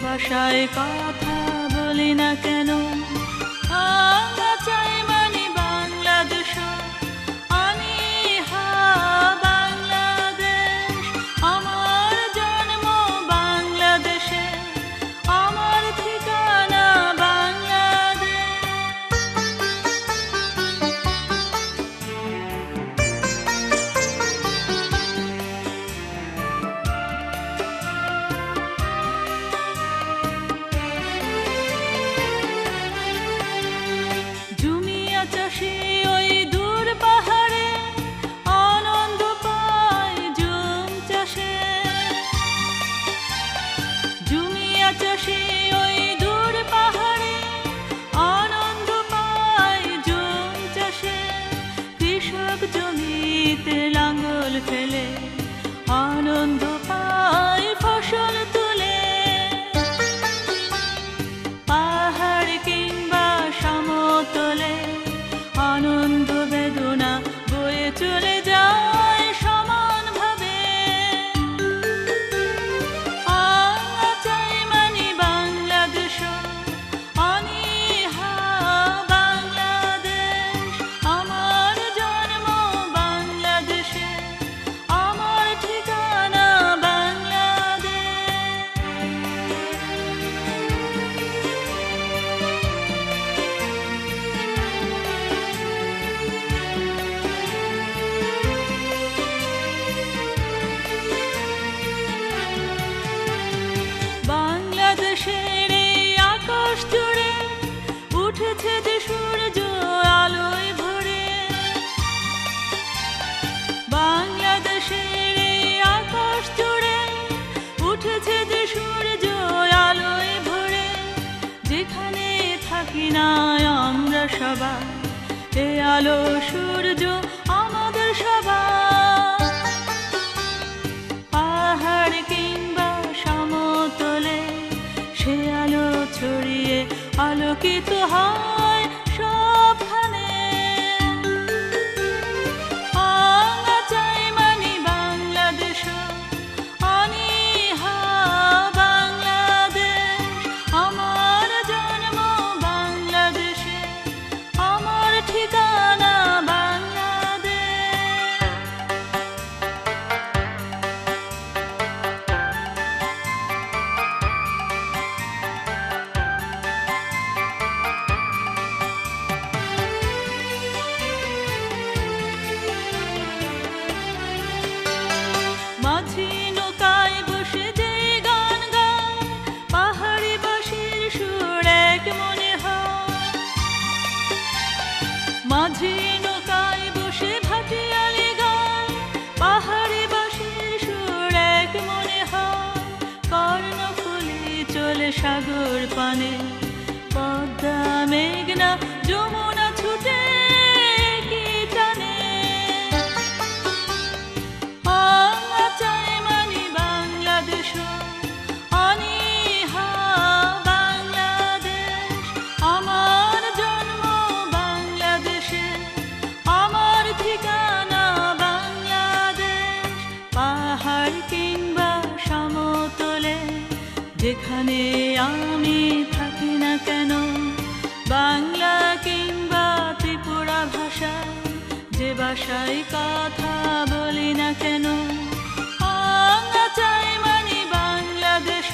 ভাষায় কথা বলি না কেন, আমরা চাই মানি বাংলাদেশ, অনীহা বাংলাদেশ। আমার জন্ম বাংলাদেশে, আমার ঠিকানা বাংলাদেশ। জুমিয়া চাষি ওই দূর পাহাড়ে আনন্দ পায় জুম চাষে। জুমিয়া চাষি ওই দূর পাহাড়ে আনন্দ পায় জুম চাষে। কৃষক জমিতে লাঙ্গল ফেলে আনন্দ পায় ফসল তুলে। পাহাড় কিংবা সমতলে আনন্দ বেদনা বয়ে চলে যায় সমানভাবে। আমরা চাই মানি বাংলাদেশ, অনীহা বাংলাদেশ। আমার জন্ম বাংলাদেশে, আমার ঠিকানা বাংলাদেশ। বাংলাদেশের এই আকাশ জুড়ে উঠেছে যে সূর্য আলোয় ভরে। বাংলাদেশের এই আকাশ জুড়ে উঠেছে যে সূর্য আলোয় ভরে। যেখানে থাকি না আমরা সবাই, এ আলো সূর্য আমাদের সবাই। পাহাড় কিংবা সমতলে সে আলো ছড়িয়ে আলোকিত হয় সবখানে। আমরা চাই মানি বাংলাদেশ, অনীহা বাংলাদেশ। আমার জন্ম বাংলাদেশে, আমার ঠিকানা বাংলাদেশ। মাঝি নৌকায় বসে যে গান গায়, পাহাড়ি বাঁশির সুর এক মনে হয়। মাঝি নৌকায় বসে ভাটিয়ালি গায়, পাহাড়ি বাঁশির সুর এক মনে হয়। কর্ণফুলী চলে সাগর পানে, পদ্মা মেঘনা যমুনা ছুটে কি টানে। আমরা চাই মানি বাংলাদেশ, অনীহা বাংলাদেশ। আমার জন্ম বাংলাদেশে, আমার ঠিকানা বাংলাদেশ। পাহাড় কিংবা সমতলে যেখানে আমি থাকি না কেন, বাংলা কিংবা ত্রিপুরা ভাষায় যে ভাষায় কথা বলি না কেন, আমরা চাই মানি বাংলাদেশ,